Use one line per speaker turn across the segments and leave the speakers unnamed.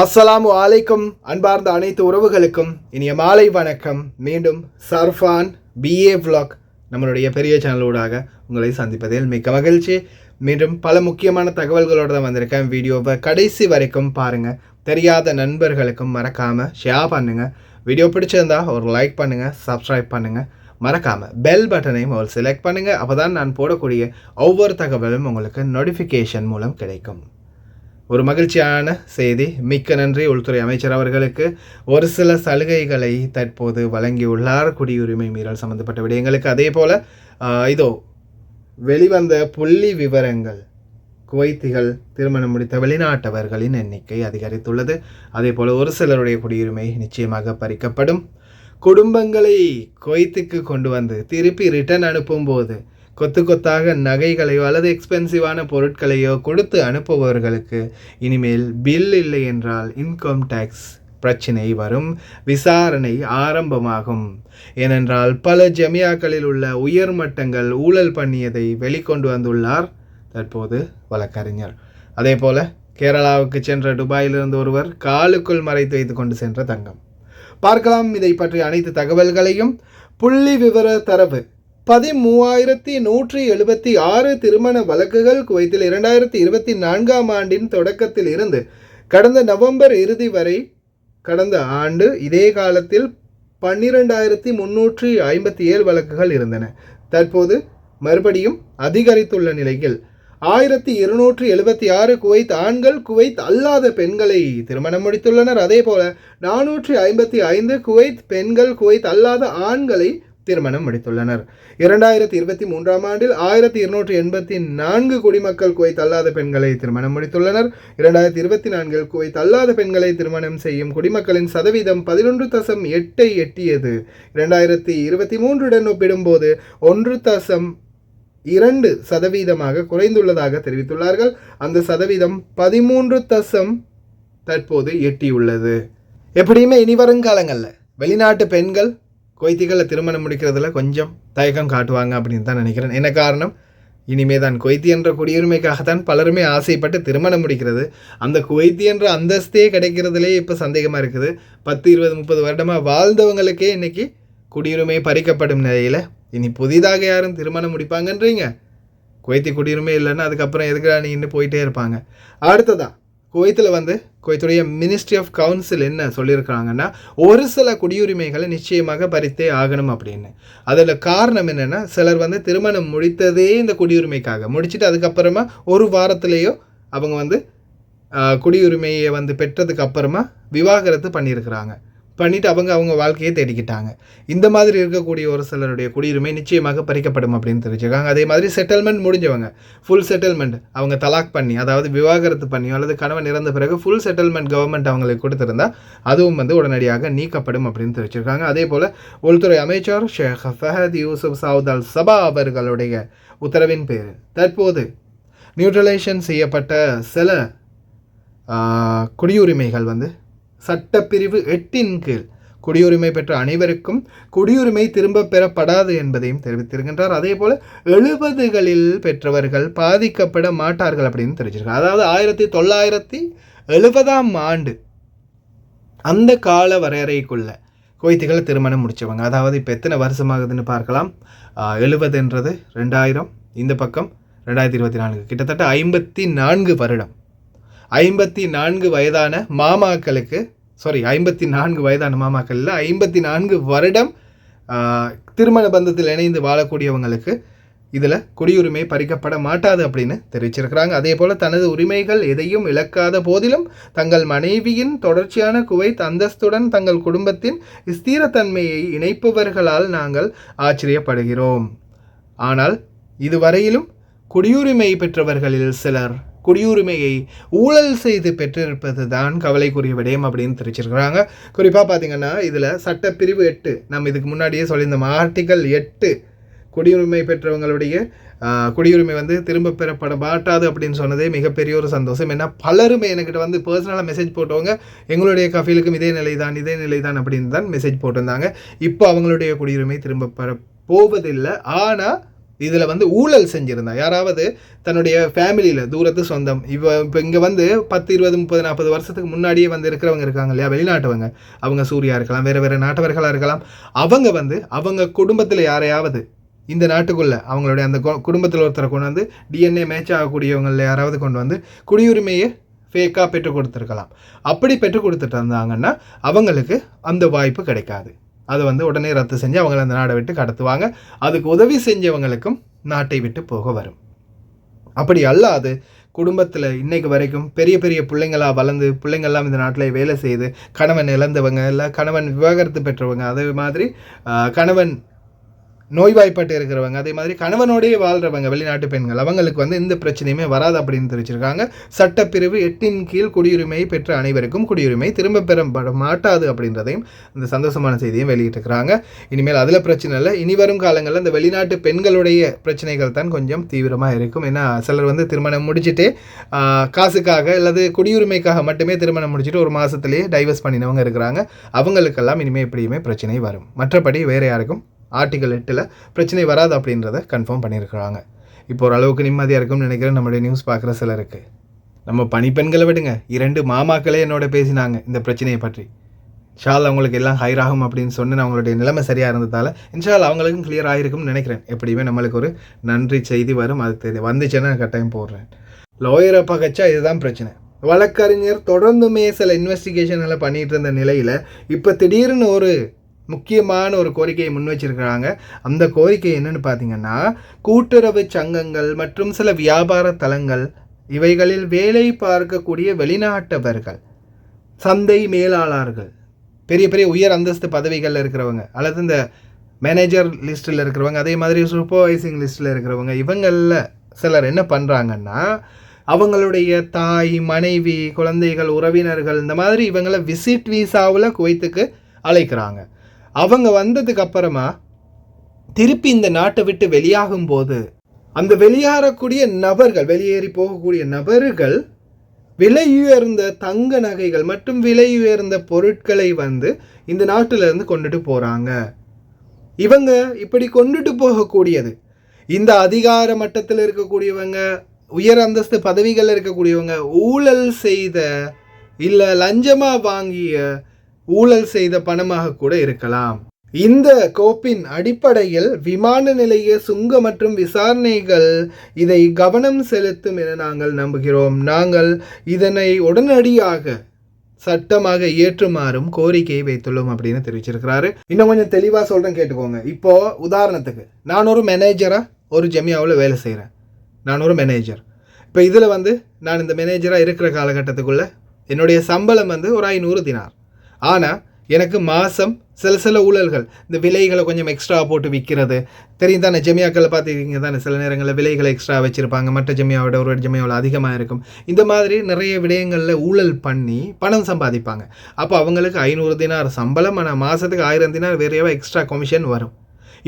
அஸ்ஸலாமு அலைக்கும். அன்பார்ந்த அனைத்து உறவுகளுக்கும் இனிய மாலை வணக்கம். மீண்டும் சர்ஃபான் BA vlog நம்மளுடைய பெரிய சேனலோடாக உங்களை சந்திப்பதில் மிக்க மகிழ்ச்சி. மீண்டும் பல முக்கியமான தகவல்களோடு தான் வந்திருக்கேன். வீடியோவை கடைசி வரைக்கும் பாருங்கள். தெரியாத நண்பர்களுக்கும் மறக்காமல் ஷேர் பண்ணுங்கள். வீடியோ பிடிச்சிருந்தா ஒரு லைக் பண்ணுங்கள், சப்ஸ்கிரைப் பண்ணுங்கள். மறக்காமல் பெல் பட்டனையும் ஒரு செலக்ட் பண்ணுங்கள். அப்போ தான் நான் போடக்கூடிய ஒவ்வொரு தகவலும் உங்களுக்கு நோட்டிஃபிகேஷன் மூலம் கிடைக்கும். ஒரு மகிழ்ச்சியான செய்தி. மிக்க நன்றி. உள்துறை அமைச்சர் அவர்களுக்கு ஒரு சில சலுகைகளை தற்போது வழங்கியுள்ளார் குடியுரிமை மீறல் சம்பந்தப்பட்ட விடயங்களுக்கு. அதே போல் இதோ வெளிவந்த புள்ளி விவரங்கள், குவைத்திகள் திருமணம் முடித்த வெளிநாட்டவர்களின் எண்ணிக்கை அதிகரித்துள்ளது. அதே போல் ஒரு சிலருடைய குடியுரிமை நிச்சயமாக பறிக்கப்படும். குடும்பங்களை குவைத்துக்கு கொண்டு வந்து திருப்பி ரிட்டர்ன் அனுப்பும்போது கொத்தாக நகைகளையோ அல்லது எக்ஸ்பென்சிவான பொருட்களையோ கொடுத்து அனுப்புபவர்களுக்கு இனிமேல் பில் இல்லை என்றால் இன்கம் டேக்ஸ் பிரச்சினை வரும், விசாரணை ஆரம்பமாகும். ஏனென்றால் பல ஜமியாக்களில் உள்ள உயர்மட்டங்கள் ஊழல் பண்ணியதை வெளிக்கொண்டு வந்துள்ளார் தற்போது வழக்கறிஞர். அதே போல் கேரளாவுக்கு சென்ற துபாயிலிருந்து ஒருவர் காலுக்குள் மறைத்து வைத்து கொண்டு சென்ற தங்கம். பார்க்கலாம் இதை பற்றிய அனைத்து தகவல்களையும். புள்ளி விவர தரவு: 13,176 திருமண வழக்குகள் குவைத்தில் 2024ஆம் ஆண்டின் தொடக்கத்தில் இருந்து கடந்த நவம்பர் இறுதி வரை கடந்த ஆண்டு இதே காலத்தில் 12,357 வழக்குகள் இருந்தன. தற்போது மறுபடியும் அதிகரித்துள்ள நிலையில் 1,276 குவைத் ஆண்கள் குவைத் அல்லாத பெண்களை திருமணம் முடித்துள்ளனர். அதே போல 455 குவைத் பெண்கள் குவைத் அல்லாத ஆண்களை திருமணம் முடித்துள்ளனர். 2023ஆம் ஆண்டில் 1,284 குடிமக்கள் குவைத் அல்லாத பெண்களை திருமணம் முடித்துள்ளனர். 2024இல் குவைத் அல்லாத பெண்களை திருமணம் செய்யும் குடிமக்களின் சதவீதம் 11.8 எட்டியது. 2023உடன் ஒப்பிடும்போது 1.2% குறைந்துள்ளதாக தெரிவித்துள்ளார்கள். அந்த சதவீதம் 13 தற்போது எட்டியுள்ளது. எப்படியுமே இனி வருங்காலங்களில் வெளிநாட்டு பெண்கள் குவைத்திகளை திருமணம் முடிக்கிறதுல கொஞ்சம் தயக்கம் காட்டுவாங்க அப்படின்னு தான் நினைக்கிறேன். என்ன காரணம்? இனிமே தான் குவைத்தி என்ற குடியுரிமைக்காகத்தான் பலருமே ஆசைப்பட்டு திருமணம் முடிக்கிறது. அந்த குவைத்தி என்ற அந்தஸ்தே கிடைக்கிறதுலே இப்போ சந்தேகமாக இருக்குது. 10, 20, 30 வருடமாக வாழ்ந்தவங்களுக்கே இன்றைக்கி குடியுரிமை பறிக்கப்படும் நிலையில் இனி புதிதாக யாரும் திருமணம் முடிப்பாங்கன்றீங்க? குவைத்தி குடியுரிமை இல்லைன்னா அதுக்கப்புறம் எதுக்கு நீ இன்னும் போயிட்டே இருப்பாங்க. அடுத்ததான் குவைத்தில் குவைத்துடைய மினிஸ்ட்ரி ஆஃப் கவுன்சில் என்ன சொல்லியிருக்கிறாங்கன்னா, ஒரு சில குடியுரிமைகளை நிச்சயமாக பறித்தே ஆகணும் அப்படின்னு. அதில் காரணம் என்னென்னா, சிலர் திருமணம் முடித்ததே இந்த குடியுரிமைக்காக முடிச்சுட்டு அதுக்கப்புறமா ஒரு வாரத்திலேயோ அவங்க குடியுரிமையை பெற்றதுக்கு அப்புறமா விவாகரத்து பண்ணியிருக்கிறாங்க. பண்ணிவிட்டு அவங்க வாழ்க்கையை தேடிக்கிட்டாங்க. இந்த மாதிரி இருக்கக்கூடிய ஒரு சிலருடைய குடியுரிமை நிச்சயமாக பறிக்கப்படும் அப்படின்னு தெரிஞ்சுக்காங்க. அதே மாதிரி செட்டில்மெண்ட் முடிஞ்சவங்க, ஃபுல் செட்டில்மெண்ட் அவங்க தலாக் பண்ணி, அதாவது விவாகரத்து பண்ணியோ அல்லது கணவன் இறந்த பிறகு ஃபுல் செட்டில்மெண்ட் கவர்மெண்ட் அவங்களுக்கு கொடுத்துருந்தா அதுவும் உடனடியாக நீக்கப்படும் அப்படின்னு தெரிவிச்சிருக்காங்க. அதே போல் உள்துறை அமைச்சர் ஷேக் ஃபஹத் யூசுப் சவுத் அல் சபா அவர்களுடைய உத்தரவின் பேர் தற்போது நியூட்ரலைசேஷன் செய்யப்பட்ட சில குடியுரிமைகள் சட்டப்பிரிவு 8 கீழ் குடியுரிமை பெற்ற அனைவருக்கும் குடியுரிமை திரும்ப பெறப்படாது என்பதையும் தெரிவித்திருக்கின்றார். அதே போல் 70களில் பெற்றவர்கள் பாதிக்கப்பட மாட்டார்கள் அப்படின்னு தெரிவிச்சிருக்காங்க. அதாவது 1970ஆம் ஆண்டு அந்த கால வரையறைக்குள்ள குவைத்திகள் திருமணம் முடித்தவங்க, அதாவது இப்போ எத்தனை வருஷமாகுதுன்னு பார்க்கலாம். 70 2000, இந்த பக்கம் 2024, கிட்டத்தட்ட 54 வருடம். 54 வயதான மாமாக்களுக்கு 54 வயதான மாமாக்கள் இல்லை, 54 வருடம் திருமண பந்தத்தில் இணைந்து வாழக்கூடியவங்களுக்கு இதில் குடியுரிமை பறிக்கப்பட மாட்டாது அப்படின்னு தெரிவிச்சிருக்கிறாங்க. அதே போல் தனது உரிமைகள் எதையும் இழக்காத போதிலும் தங்கள் மனைவியின் தொடர்ச்சியான குவைத் அந்தஸ்துடன் தங்கள் குடும்பத்தின் ஸ்திரத்தன்மையை இணைப்பவர்களால் நாங்கள் ஆச்சரியப்படுகிறோம். ஆனால் இதுவரையிலும் குடியுரிமை பெற்றவர்களில் சிலர் குடியுரிமையை ஊழல் செய்து பெற்றிருப்பது தான் கவலைக்குரிய விடயம் அப்படின்னு தெரிவிச்சிருக்கிறாங்க. குறிப்பாக பார்த்திங்கன்னா இதில் சட்டப்பிரிவு 8 நம்ம இதுக்கு முன்னாடியே சொல்லியிருந்தோம். ஆர்டிக்கல் 8 குடியுரிமை பெற்றவங்களுடைய குடியுரிமை திரும்ப பெறப்பட மாட்டாது அப்படின்னு சொன்னதே மிகப்பெரிய ஒரு சந்தோஷம். ஏன்னா பலருமே என்கிட்ட பர்சனலாக மெசேஜ் போட்டவங்க எங்களுடைய கஃபீலுக்கும் இதே நிலை தான் அப்படின்னு தான் மெசேஜ் போட்டிருந்தாங்க. இப்போ அவங்களுடைய குடியுரிமை திரும்ப பெற போவதில்லை. ஆனால் இதில் வந்து ஊழல் செஞ்சுருந்தா யாராவது தன்னுடைய ஃபேமிலியில் தூரத்து சொந்தம் இப்போ இங்கே வந்து 10 20 30 40 வருஷத்துக்கு முன்னாடியே வந்து இருக்கிறவங்க இருக்காங்க இல்லையா, வெளிநாட்டவங்க, அவங்க சூரியா இருக்கலாம், வேறு நாட்டவர்களாக இருக்கலாம். அவங்க வந்து அவங்க குடும்பத்தில் யாரையாவது இந்த நாட்டுக்குள்ளே அவங்களுடைய அந்த குடும்பத்தில் ஒருத்தரை கொண்டு வந்து டிஎன்ஏ மேட்ச் ஆகக்கூடியவங்களில் யாராவது கொண்டு வந்து குடியுரிமையை ஃபேக்காக பெற்றுக் கொடுத்துருக்கலாம். அப்படி பெற்றுக் கொடுத்துட்டு இருந்தாங்கன்னா அவங்களுக்கு அந்த வாய்ப்பு கிடைக்காது. அதை வந்து உடனே ரத்து செஞ்சு அவங்கள அந்த நாடை விட்டு கடத்துவாங்க. அதுக்கு உதவி செஞ்சவங்களுக்கும் நாட்டை விட்டு போக வரும். அப்படி அல்லாது குடும்பத்தில் இன்னைக்கு வரைக்கும் பெரிய பெரிய பிள்ளைங்களாக வளர்ந்து பிள்ளைங்கள்லாம் இந்த நாட்டில் வேலை செய்து கணவன் இழந்தவங்க, இல்லை கணவன் விவாகரத்து பெற்றவங்க, அதே மாதிரி கணவன் நோய்வாய்ப்பட்டு இருக்கிறவங்க, அதே மாதிரி கணவனோடையே வாழ்கிறவங்க வெளிநாட்டு பெண்கள், அவங்களுக்கு வந்து எந்த பிரச்சனையுமே வராது அப்படின்னு தெரிவிச்சிருக்காங்க. சட்டப்பிரிவு 8 கீழ் குடியுரிமையை பெற்ற அனைவருக்கும் குடியுரிமை திரும்ப பெறப்பட மாட்டாது அப்படின்றதையும் இந்த சந்தோஷமான செய்தியும் வெளியிட்டிருக்கிறாங்க. இனிமேல் அதில் பிரச்சனை இல்லை. இனி வரும் காலங்களில் இந்த வெளிநாட்டு பெண்களுடைய பிரச்சனைகள் தான் கொஞ்சம் தீவிரமாக இருக்கும். ஏன்னா சிலர் வந்து திருமணம் முடிச்சுட்டு காசுக்காக அல்லது குடியுரிமைக்காக மட்டுமே திருமணம் முடிச்சுட்டு ஒரு மாதத்துலேயே டைவர்ஸ் பண்ணினவங்க இருக்கிறாங்க. அவங்களுக்கெல்லாம் இனிமேல் எப்படியுமே பிரச்சனை வரும். மற்றபடி வேறு யாருக்கும் ஆர்டிகல் 8 பிரச்சனை வராது அப்படின்றத கன்ஃபார்ம் பண்ணியிருக்கிறாங்க. இப்போ ஓரளவுக்கு நிம்மதியாக இருக்கும்னு நினைக்கிறேன் நம்மளுடைய நியூஸ் பார்க்குற சிலருக்கு. நம்ம பணிப்பெண்களை விடுங்க, 2 மாமாக்களே என்னோட பேசினாங்க இந்த பிரச்சனையை பற்றி. இன்ஷால்லா அவங்களுக்கு எல்லாம் ஹைராகும் அப்படின்னு சொன்னு அவங்களுடைய நிலைமை சரியாக இருந்ததால் இன்ஷால்லா அவங்களுக்கும் கிளியர் ஆகிருக்கும்னு நினைக்கிறேன். எப்படியுமே நம்மளுக்கு ஒரு நன்றி செய்தி வரும். அது வந்துச்சுன்னா கட்டாயம் போடுறேன். லாயரை பகச்சா இதுதான் பிரச்சனை. வழக்கறிஞர் தொடர்ந்துமே சில இன்வெஸ்டிகேஷன்களை பண்ணிகிட்டு இருந்த நிலையில் இப்போ திடீர்னு ஒரு முக்கியமான ஒரு கோரிக்கையை முன் வச்சிருக்கிறாங்க. அந்த கோரிக்கை என்னன்னு பார்த்தீங்கன்னா, கூட்டுறவு சங்கங்கள் மற்றும் சில வியாபார தலங்கள் இவைகளில் வேலை பார்க்கக்கூடிய வெளிநாட்டவர்கள், சந்தை மேலாளர்கள், பெரிய பெரிய உயர் அந்தஸ்து பதவிகளில் இருக்கிறவங்க, அல்லது இந்த மேனேஜர் லிஸ்ட்டில் இருக்கிறவங்க, அதே மாதிரி சூப்பர்வைசிங் லிஸ்ட்டில் இருக்கிறவங்க, இவங்களில் சிலர் என்ன பண்ணுறாங்கன்னா, அவங்களுடைய தாய், மனைவி, குழந்தைகள், உறவினர்கள், இந்த மாதிரி இவங்களை விசிட் வீசாவில் குவைத்துக்கு அழைக்கிறாங்க. அவங்க வந்ததுக்கு அப்புறமா திருப்பி இந்த நாட்டை விட்டு வெளியாகும் போது அந்த வெளியேறக்கூடிய நபர்கள், வெளியேறி போகக்கூடிய நபர்கள் விலையுயர்ந்த தங்க நகைகள் மற்றும் விலையுயர்ந்த பொருட்களை வந்து இந்த நாட்டிலிருந்து கொண்டுட்டு போகிறாங்க. இவங்க இப்படி கொண்டுட்டு போகக்கூடியது இந்த அதிகார மட்டத்தில் இருக்கக்கூடியவங்க, உயர் அந்தஸ்து பதவிகளில் இருக்கக்கூடியவங்க ஊழல் செய்த இல்லை லஞ்சமாக வாங்கிய ஊழல் செய்த பணமாக கூட இருக்கலாம். இந்த கோப்பின் அடிப்படையில் விமான நிலைய சுங்க மற்றும் விசாரணைகள் இதை கவனம் செலுத்தும் என நாங்கள் நம்புகிறோம். நாங்கள் இதனை உடனடியாக சட்டமாக ஏற்றுமாறும் கோரிக்கையை வைத்துள்ளோம் அப்படின்னு தெரிவிச்சிருக்கிறாரு. இன்னும் கொஞ்சம் தெளிவாக சொல்கிறேன், கேட்டுக்கோங்க. இப்போ உதாரணத்துக்கு நான் ஒரு மேனேஜராக ஒரு ஜமியாவில் வேலை செய்கிறேன். நான் ஒரு மேனேஜர். இப்போ இதில் வந்து நான் இந்த மேனேஜராக இருக்கிற காலகட்டத்துக்குள்ளே என்னுடைய சம்பளம் வந்து ஒரு 500 தினார். ஆனால் எனக்கு மாதம் சில ஊழல்கள், இந்த விலைகளை கொஞ்சம் எக்ஸ்ட்ரா போட்டு விற்கிறது தெரியும் தானே. ஜமியாக்களை பார்த்துக்கிங்க தானே, சில நேரங்களில் விலைகளை எக்ஸ்ட்ரா வச்சுருப்பாங்க, மற்ற ஜமியாவோட ஒரு ஜமியாவில் அதிகமாக இருக்கும். இந்த மாதிரி நிறைய விடயங்களில் ஊழல் பண்ணி பணம் சம்பாதிப்பாங்க. அப்போ அவங்களுக்கு 500 தினார் சம்பளம், ஆனால் மாதத்துக்கு 1000 தினார் வேறையாவது எக்ஸ்ட்ரா கமிஷன் வரும்.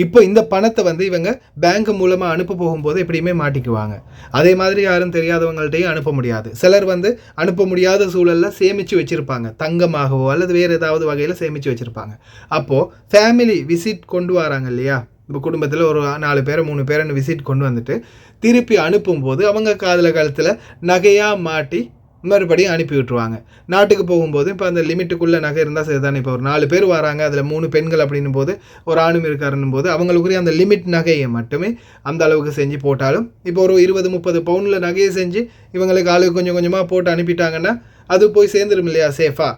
இப்போ இந்த பணத்தை வந்து இவங்க பேங்க் மூலமாக அனுப்ப போகும்போது எப்படியுமே மாட்டிக்குவாங்க. அதே மாதிரி யாரும் தெரியாதவங்கள்ட்டையும் அனுப்ப முடியாது. சிலர் வந்து அனுப்ப முடியாத சூழலில் சேமித்து வச்சுருப்பாங்க, தங்கமாகவோ அல்லது வேறு ஏதாவது வகையில் சேமித்து வச்சுருப்பாங்க. அப்போது ஃபேமிலி விசிட் கொண்டு வராங்க இல்லையா, இப்போ குடும்பத்தில் ஒரு 4 பேரை 3 பேரை விசிட் கொண்டு வந்துட்டு திருப்பி அனுப்பும்போது அவங்க காதில் கழுத்தில் நகையாக மாட்டி மறுபடியும் அனுப்பி விட்டுருவாங்க. நாட்டுக்கு போகும்போது இப்போ அந்த லிமிட்டுக்குள்ளே நகை இருந்தால் சரி தானே. இப்போ ஒரு 4 பேர் வராங்க, அதில் 3 பெண்கள் அப்படின்னும் போது ஒரு ஆணும் இருக்காருன்னும் போது அவங்களுக்குரிய அந்த லிமிட் நகையை மட்டுமே அந்த அளவுக்கு செஞ்சு போட்டாலும், இப்போ ஒரு 20-30 பவுனில் நகையை செஞ்சு இவங்களுக்கு ஆளுக்கு கொஞ்சம் கொஞ்சமாக போட்டு அனுப்பிட்டாங்கன்னா அது போய் சேர்ந்துடும் இல்லையா சேஃபாக.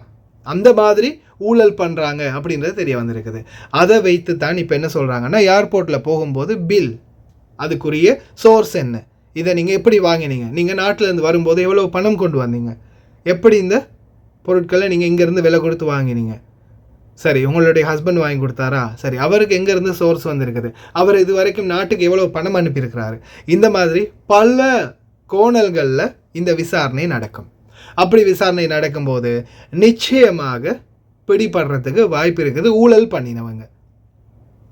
அந்த மாதிரி ஊழல் பண்ணுறாங்க அப்படின்றது தெரிய வந்திருக்குது. அதை வைத்து தான் இப்போ என்ன சொல்கிறாங்கன்னா, ஏர்போர்ட்டில் போகும்போது பில், அதுக்குரிய சோர்ஸ் என்ன, இதை நீங்கள் எப்படி வாங்கினீங்க, நீங்கள் நாட்டிலேருந்து வரும்போது எவ்வளோ பணம் கொண்டு வந்தீங்க, எப்படி இந்த பொருட்களை நீங்கள் இங்கேருந்து விலை கொடுத்து வாங்கினீங்க, சரி உங்களுடைய ஹஸ்பண்ட் வாங்கி கொடுத்தாரா, சரி அவருக்கு எங்கேருந்து சோர்ஸ் வந்திருக்குது, அவர் இது வரைக்கும் நாட்டுக்கு எவ்வளோ பணம் அனுப்பியிருக்கிறாரு. இந்த மாதிரி பல கோணல்களில் இந்த விசாரணை நடக்கும். அப்படி விசாரணை நடக்கும்போது நிச்சயமாக பிடிபடுறதுக்கு வாய்ப்பு இருக்குது ஊழல் பண்ணினவங்க.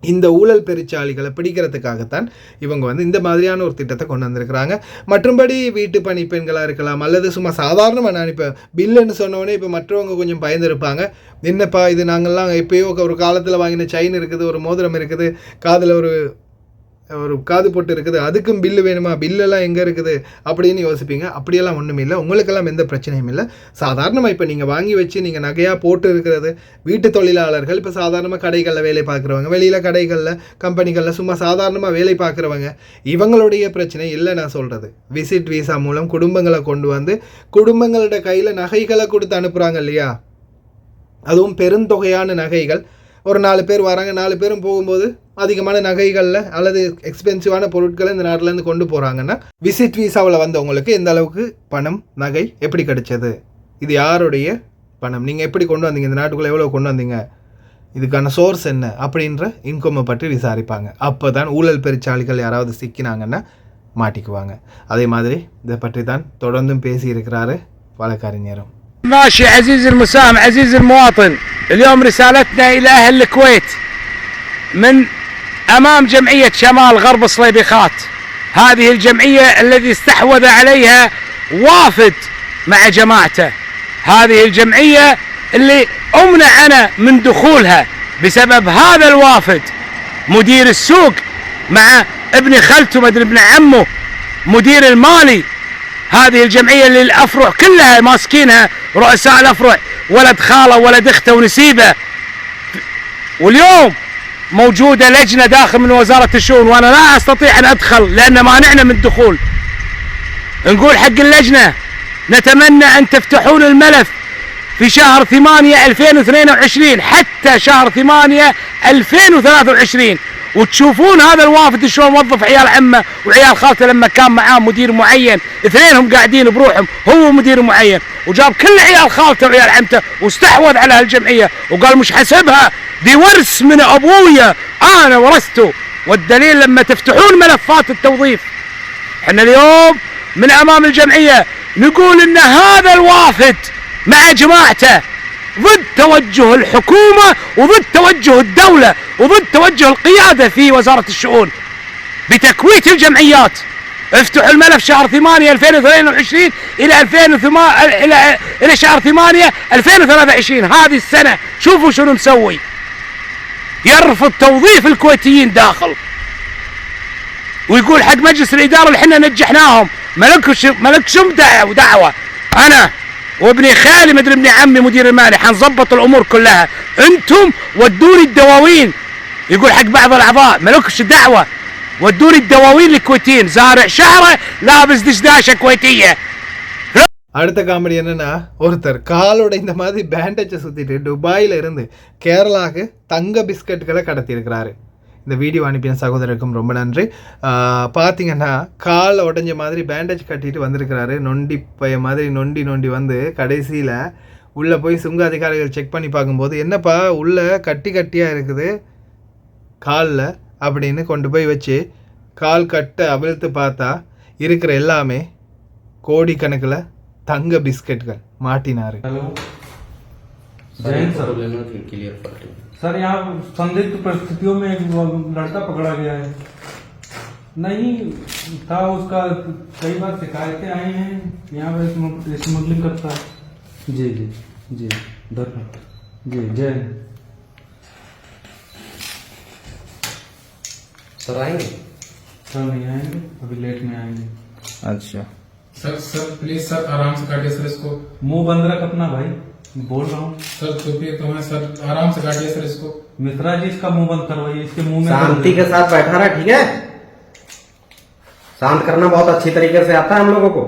இந்த ஊழல் பெருச்சாளிகளை பிடிக்கிறதுக்காகத்தான் இவங்க வந்து இந்த மாதிரியான ஒரு திட்டத்தை கொண்டு வந்திருக்கிறாங்க. மற்றபடி வீட்டு பணி பெண்களாக இருக்கலாம், அல்லது சும்மா சாதாரணமாக நான் இப்போ பில்லுன்னு சொன்னோடனே இப்போ மற்றவங்க கொஞ்சம் பயந்துருப்பாங்க. என்னப்பா இது, நாங்கள்லாம் எப்போயோ ஒரு காலத்தில் வாங்கின செயின் இருக்குது, ஒரு மோதிரம் இருக்குது, காதில் ஒரு ஒரு காது போட்டு இருக்குது, அதுக்கும் பில்லு வேணுமா, பில்லெல்லாம் எங்கே இருக்குது அப்படின்னு யோசிப்பீங்க. அப்படியெல்லாம் ஒன்றும் இல்லை, உங்களுக்கெல்லாம் எந்த பிரச்சனையும் இல்லை. சாதாரணமாக இப்போ நீங்கள் வாங்கி வச்சு நீங்கள் நகையாக போட்டு இருக்கிறது வீட்டு தொழிலாளர்கள், இப்போ சாதாரணமாக கடைகளில் வேலை பார்க்குறவங்க, வெளியில் கடைகளில் கம்பெனிகளில் சும்மா சாதாரணமாக வேலை பார்க்குறவங்க, இவங்களுடைய பிரச்சனை இல்லை. நான் சொல்கிறது விசிட் வீசா மூலம் குடும்பங்களை கொண்டு வந்து குடும்பங்களோட கையில் நகைகளை கொடுத்து அனுப்புகிறாங்க இல்லையா, அதுவும் பெருந்தொகையான நகைகள். ஒரு 4 பேர் வராங்க, 4 பேரும் போகும்போது அதிகமான நகைகளில் அல்லது எக்ஸ்பென்சிவான பொருட்களை இந்த நாட்டிலேருந்து கொண்டு போகிறாங்கன்னா, விசிட் வீசாவில் வந்தவங்களுக்கு எந்த அளவுக்கு பணம் நகை எப்படி கிடைச்சது, இது யாருடைய பணம், நீங்கள் எப்படி கொண்டு வந்தீங்க, இந்த நாட்டுக்குள்ளே எவ்வளோ கொண்டு வந்தீங்க, இதுக்கான சோர்ஸ் என்ன அப்படின்ற இன்கம்மை பற்றி விசாரிப்பாங்க. அப்போ தான் ஊழல் பெருச்சாளிகள் யாராவது சிக்கினாங்கன்னா மாட்டிக்குவாங்க. அதே மாதிரி இதை பற்றி தான் தொடர்ந்தும் பேசியிருக்கிறாரு வழக்கறிஞரும்.
ماشي عزيزي المساهم، عزيزي المواطن، اليوم رسالتنا إلى أهل الكويت من أمام جمعية شمال غرب صليبيخات. هذه الجمعية الذي استحوذ عليها وافد مع جماعته، هذه الجمعية اللي أمنعنا من دخولها بسبب هذا الوافد. مدير السوق مع ابن خالته مدري ابن عمه مدير المالي، هذه الجمعية اللي الأفرع كلها ماسكينها رؤساء الأفرع، ولد خاله ولد اخته ونسيبه. واليوم موجودة لجنة داخل من وزارة الشؤون، وأنا لا أستطيع أن أدخل لأن مانعنا من الدخول. نقول حق اللجنة نتمنى أن تفتحون الملف في شهر 8 2022 حتى شهر 8 2023 وتشوفون هذا الوافد شلون وظف عيال عمه وعيال خالته لما كان معاه مدير معين، اثنينهم قاعدين بروحهم، هو مدير معين، وجاب كل عيال خالته وعيال عمته واستحوذ على هالجمعيه وقال مش حسبها، دي ورث من ابويا انا ورثته. والدليل لما تفتحون ملفات التوظيف، احنا اليوم من امام الجمعيه نقول ان هذا الوافد مع جماعته ضد توجه الحكومة وضد توجه الدولة وضد توجه القيادة في وزارة الشؤون بتكويت الجمعيات. افتحوا الملف شهر 8 2022 إلى شهر 8 2023 هذه السنة. شوفوا شنو مسوي، يرفض توظيف الكويتيين داخل ويقول حق مجلس الإدارة اللي احنا نجحناهم ملكشم دعوة. أنا وابني خالي مدري ابن عمي مدير المالي حنظبط الامور كلها، انتم ودوني الدواوين. يقول حق بعض الاعضاء مالكش دعوه، ودوني الدواوين الكويتيين، زارع شعره لابس دشداشه كويتيه.
அடுத்த காமெடி என்னன்னா, ஒருத்தர் காலோட இந்த மாதிரி பேண்டேஜை சுற்றிட்டு துபாயில் இருந்து கேரளாவுக்கு தங்க பிஸ்கட்டுகளை கடத்தியிருக்கிறாரு. இந்த வீடியோ அனுப்பின சகோதரருக்கும் ரொம்ப நன்றி. பார்த்தீங்கன்னா கால் உடஞ்ச மாதிரி பேண்டேஜ் கட்டிட்டு வந்திருக்கிறாரு. நொண்டி பைய மாதிரி நொண்டி வந்து கடைசியில் உள்ளே போய் சுங்க அதிகாரிகள் செக் பண்ணி பார்க்கும்போது, என்னப்பா உள்ளே கட்டியாக இருக்குது காலில் அப்படின்னு கொண்டு போய் வச்சு கால் கட்டை அவிழ்த்து பார்த்தா இருக்கிற எல்லாமே கோடிக்கணக்கில் தங்க பிஸ்கெட்டுகள் மாட்டினார்.
सर यहाँ संदिग्ध परिस्थितियों में एक लड़का पकड़ा गया है, नहीं था उसका, कई बार शिकायतें आई हैं यहाँ पर स्मगलिंग करता है। जी जी जी धन्यवाद जी, जय हिंद।
सर आएंगे?
सर नहीं आएंगे, अभी लेट में आएंगे।
अच्छा
सर प्लीज सर आराम से काटिए सर, इसको
मुंह बंद रख अपना भाई, बोल रहा हूँ
सर। चुपिए तो है सर, आराम से काटिए सर इसको।
मिश्रा जी इसका मुंह बंद करवाइए, इसके मुंह में
शांति के साथ बैठा रहा, ठीक है? शांत करना बहुत अच्छी तरीके से आता है हम लोगों को,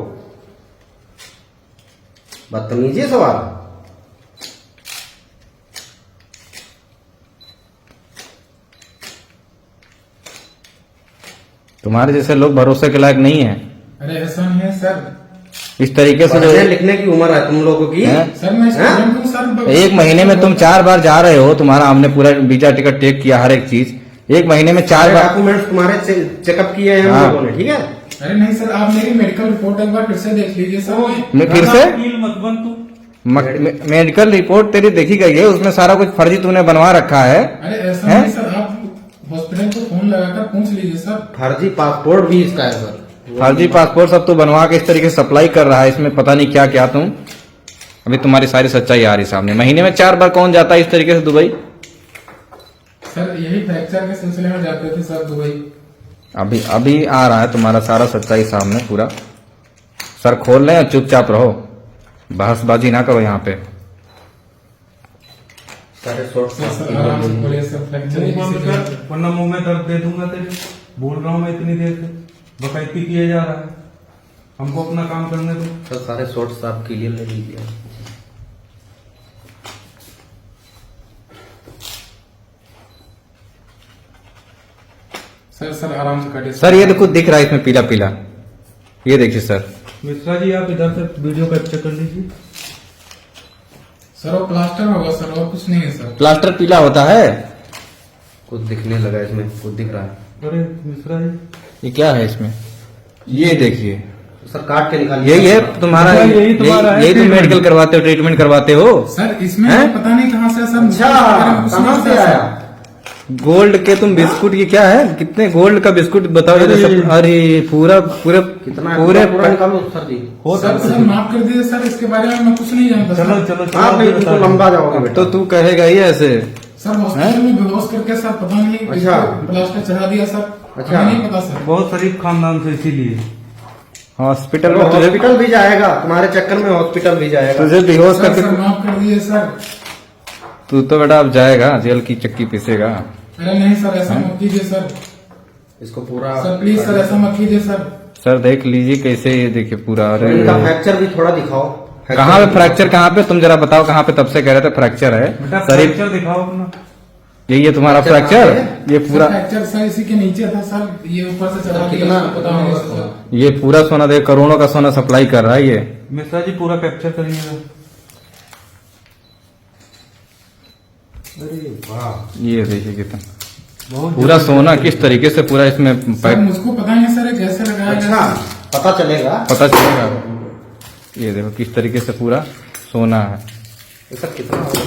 बदतमीजी सवाल।
तुम्हारे जैसे लोग भरोसे के लायक नहीं है।
अरे ऐसा नहीं है सर,
इस तरीके से जो
लिखने की उम्र है तुम लोगों की।
सर मैं स्टूडेंट हूँ सर।
एक महीने में तुम 4 बार जा रहे हो, तुम्हारा हमने पूरा वीजा टिकट चेक किया, हर एक चीज। एक महीने में 4 बार
डॉक्यूमेंट्स तुम्हारे चेकअप किए हैं हम लोगों ने, ठीक है?
अरे नहीं सर, आप मेरी मेडिकल रिपोर्ट एक बार फिर से देख लीजिए सर।
मैं फिर से
मत बन तू।
मेडिकल रिपोर्ट तेरी देखी गई है, उसमें सारा कुछ फर्जी तूने बनवा रखा है।
अरे ऐसा नहीं सर, आप हॉस्पिटल को फोन लगाकर पूछ लीजिए सर।
फर्जी पासपोर्ट भी इसका है सर,
फर्जी पासपोर्ट सब तू बनवा के इस तरीके से सप्लाई कर रहा है, इसमें पता नहीं क्या क्या तुम। अभी तुम्हारी सारी सच्चाई आ रही सामने। महीने में 4 बार कौन जाता है इस तरीके से दुबई?
सर यही फ्रैक्चर के सिलसिले में जाते थे सर दुबई।
अभी अभी आ रहा है तुम्हारा सारा सच्चाई सामने पूरा। सर खोल लें और चुपचाप रहो, बहसबाजी ना करो यहाँ पे।
सारे शॉर्ट्स
सर सर आराम से बोलिए सर, फ्रैक्चर
मुंह बंद
इसी
कर,
से
वरना मुंह में दर्द दे दूंगा तेरे। बोल रहा हूँ मैं इतनी देर से, बकैती किए जा रहा है। हमको अपना काम करने दो।
सर सारे शॉर्ट्स आप क्लियर ले लीजिए।
सर सर आराम से काटिए
सर ये देखो दिख रहा है इसमें पीला पीला, ये देखिए सर।
मिश्रा जी आप इधर से वीडियो कैप्चर कर लीजिए।
सर वो प्लास्टर होगा सर, और कुछ नहीं है सर।
प्लास्टर पीला होता है?
कुछ दिखने लगा इसमें, कुछ दिख रहा है।
अरे मिश्रा जी,
ये क्या है इसमें? ये देखिए,
सर काट के निकालिए।
यही है तुम्हारा,
यही तुम्हारा है
यही तुम
treatment।
मेडिकल करवाते हो, ट्रीटमेंट करवाते हो।
सर इसमें
हैं?
पता नहीं कहाँ से है सर, मुझे
अच्छा,
इसके बारे में कुछ नहीं
कहाँ से
पता, सर।
आया?
गोल्ड के तुम बिस्कुट, ये क्या है? कितने गोल्ड का बिस्कुट बताओ जरा सब। अरे पूरा पूरे
कितना
पूरे
पूरा निकालो सर जी।
सर सर माफ कर दीजिए सर, इसके बारे में मैं कुछ नहीं जानता
चलो
सर।
चलो चलो,
आप नहीं
बता
तो
दो।
लंबा जाओगे बेटा।
तो तू कहेगा ही ऐसे।
सर हॉस्पिटल में बेहोश करके सर पता नहीं
अच्छा।
किसको प्लास्टर चढ़ा दिया सर।
अच्छा।
हमें नहीं पता सर।
बहुत शरीफ खानदान से, इसीलिए
हॉस्पिटल में तुझे
हॉस्पिटल भी जाएगा तुम्हारे चक्कर में, हॉस्पिटल भी जाएगा।
तुझे बेहोश
सर
करके
सर माफ कर दीजिए सर।
तू तो बेटा अब जाएगा, जेल की चक्की पीसेगा।
अरे नहीं सर, ऐसा मत कीजिए सर।
इसको पूरा
सर प्लीज सर, ऐसा मत कीजिए सर।
सर देख लीजिए कैसे, ये देखिए पूरा। अरे
इनका फ्रैक्चर भी थोड़ा दिखाओ।
कहाँ पे फ्रैक्चर, कहाँ पे? तुम जरा बताओ कहाँ पे? तब से कह रहे थे फ्रैक्चर है।
बेटा
शरीर
फ्रैक्चर दिखाओ अपना।
यही है तुम्हारा
फ्रैक्चर
फ्रैक्चर?
कहाँ
ये
सर
पूरा,
फ्रैक्चर सर इसी के नीचे था सर, ये ऊपर से चढ़ा दिया,
कितना
इसको पता नहीं सर।
ये पूरा सोना देख, करोड़ों का सोना सप्लाई कर रहा है ये।
मिश्रा जी पूरा कैप्चर करिएगा।
अरे वाह,
ये देखिए कितना
बहुत
पूरा सोना किस तरीके से पूरा इसमें
सर
पैक,
मुझको पता नहीं सर ये कैसे लगाया
अच्छा
गया।
पता चलेगा।
पता चलेगा। ये देखो किस तरीके से पूरा सोना है।
ये सब कितना होगा?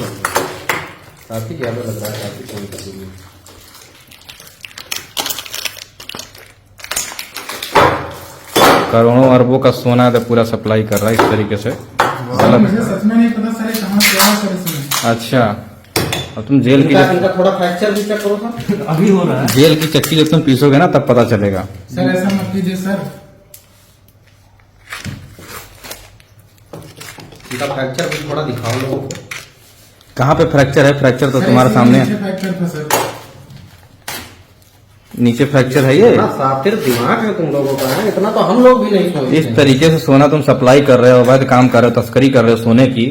काफी ज्यादा लग रहा है, काफी कम कर दीजिए।
करोड़ों अरबों का सोना है, पूरा सप्लाई कर रहा है इस तरीके से।
सर मुझे सच में नहीं पता सर ये कहाँ से आया सर इसमें।
अच्छा, अब तुम जेल की
इनका थोड़ा फ्रैक्चर भी चेक करो सर।
अभी हो रहा है।
जेल की चक्की जब तुम पीसोगे ना तब पता चलेगा।
सर ऐसा मत कीजिए सर।
इनका फ्रैक्चर भी थोड़ा दिखाओ लोगों को।
कहाँ पे फ्रैक्चर है? फ्रैक्चर तो
सर,
तुम्हारे
इसके
सामने
नीचे
है।
फ्रैक्चर था सर।
नीचे फ्रैक्चर है ये।
इतना सातिर दिमाग है तुम लोगों का, है इतना तो हम लोग भी नहीं सोचते।
इस तरीके से सोना तुम सप्लाई कर रहे हो, अवैध काम कर रहे हो, तस्करी कर रहे हो सोने की।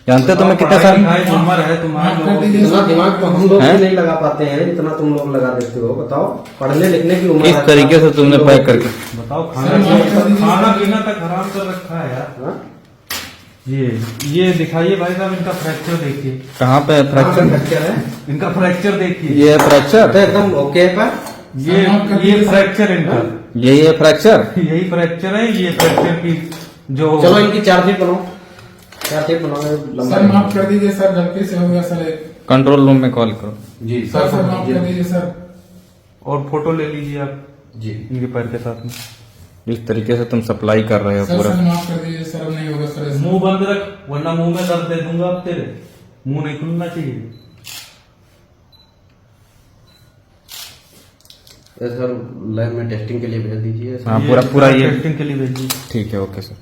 जानते हो तुम्हें कितने
पढ़ाई
साल?
लिखाई उम्र है तुम्हारे
माफ कर
लोगों की।
दीजिए
इतना
सर।
दिमाग तो हम लोग
हैं?
भी नहीं लगा पाते हैं जितना तुम लोग लगा देते हो। बताओ, पढ़ने लिखने की उम्र
किस
है।
तरीके से तुमने
तुम
पैक
लोग-
करके?
बताओ,
सर, माफ कर दीजिए।
खाना पीना तक हराम कर रखा है यार।
हाँ?
ये दिखाइए भाई साहब, इनका फ्रैक्चर देखिए।
कहाँ पे
कहाँ पे
फ्रैक्चर?
फ्रैक्चर है?
इनका फ्रैक्चर देखिए।
ये है फ्रैक्चर,
तो एकदम ओके है पर
ये फ्रैक्चर इनका,
यही है फ्रैक्चर।
यही फ्रैक्चर है। ये फ्रैक्चर की जो
चलो इनकी चार्जशीट बनाओ, चार्जशीट बनाओ लंबा।
सर माफ कर दीजिए सर, गलती से हो गया सर।
कंट्रोल रूम में कॉल करो।
जी
सर सर माफ कर दीजिए सर।
और फोटो ले लीजिए आप
जी।
इनके पैर के साथ में।
जिस तरीके से तुम सप्लाई कर रहे हो
सर
पूरा।
सर माफ कर दीजिए सर, अब नहीं होगा सर ऐसा।
मुंह बंद रख, वरना मुंह में दर्द दे दूंगा अब तेरे। मुंह नहीं खुलना चाहिए।
सर लैब में टेस्टिंग के लिए भेज दीजिए।
हाँ पूरा पूरा ये
टेस्टिंग के लिए भेजिए।
ठीक है, ओके सर।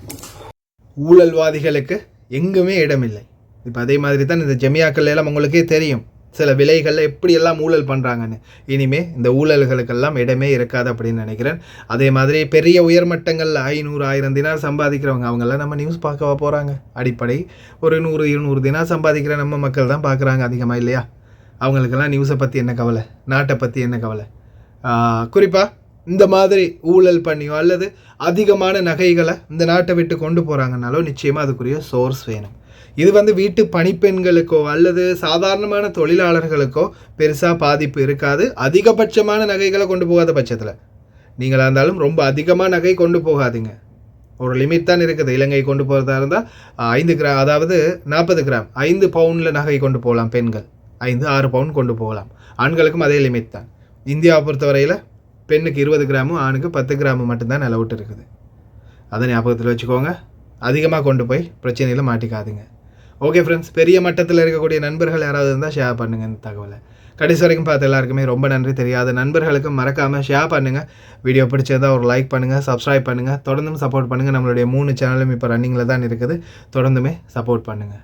ஊழல்வாதிகளுக்கு எங்குமே இடமில்லை. இப்போ அதே மாதிரி தான் இந்த ஜமியாக்கள் எல்லாம் உங்களுக்கே தெரியும் சில விலைகளில் எப்படியெல்லாம் ஊழல் பண்ணுறாங்கன்னு. இனிமே இந்த ஊழல்களுக்கெல்லாம் இடமே இருக்காது அப்படின்னு நினைக்கிறேன். அதே மாதிரி பெரிய உயர்மட்டங்களில் 500 1000 தினார் சம்பாதிக்கிறவங்க அவங்கெல்லாம் நம்ம நியூஸ் பார்க்கவா போகிறாங்க? அடிப்படை ஒரு 100 200 தினார் சம்பாதிக்கிற நம்ம மக்கள் தான் பார்க்குறாங்க அதிகமாக, இல்லையா? அவங்களுக்கெல்லாம் நியூஸை பற்றி என்ன கவலை, நாட்டை பற்றி என்ன கவலை? குறிப்பாக இந்த மாதிரி ஊழல் பண்ணியோ அல்லது அதிகமான நகைகளை இந்த நாட்டை விட்டு கொண்டு போகிறாங்கனாலோ நிச்சயமாக அதுக்குரிய சோர்ஸ் வேணும். இது வந்து வீட்டு பணிப்பெண்களுக்கோ அல்லது சாதாரணமான தொழிலாளர்களுக்கோ பெருசாக பாதிப்பு இருக்காது. அதிகபட்சமான நகைகளை கொண்டு போகாத பட்சத்தில் நீங்களாக இருந்தாலும் ரொம்ப அதிகமாக நகை கொண்டு போகாதீங்க. ஒரு லிமிட் தான் இருக்குது. இலங்கை கொண்டு போகிறதா இருந்தால் 5 கிராம், அதாவது 40 கிராம் 5 பவுனில் நகை கொண்டு போகலாம். பெண்கள் 5-6 பவுன் கொண்டு போகலாம். ஆண்களுக்கும் அதே லிமிட் தான். இந்தியாவை பொறுத்தவரையில் பெண்ணுக்கு 20 கிராமும் ஆணுக்கு 10 கிராமு மட்டும்தான் அலவுட் இருக்குது. அதை ஞாபகத்தில் வச்சுக்கோங்க. அதிகமாக கொண்டு போய் பிரச்சனையில் மாட்டிக்காதீங்க. ஓகே ஃப்ரெண்ட்ஸ், பெரிய மட்டத்தில் இருக்கக்கூடிய நண்பர்கள் யாராவது இருந்தால் ஷேர் பண்ணுங்கள் இந்த தகவலை. கடைசி வரைக்கும் பார்த்து எல்லாருக்குமே ரொம்ப நன்றி. தெரியாத நண்பர்களுக்கும் மறக்காமல் ஷேர் பண்ணுங்கள். வீடியோ பிடிச்சதா ஒரு லைக் பண்ணுங்கள், சப்ஸ்கிரைப் பண்ணுங்கள், தொடர்ந்தும் சப்போர்ட் பண்ணுங்கள். நம்மளுடைய 3 சேனலும் இப்போ ரன்னிங்கில் தான் இருக்குது. தொடர்ந்துமே சப்போர்ட் பண்ணுங்கள்.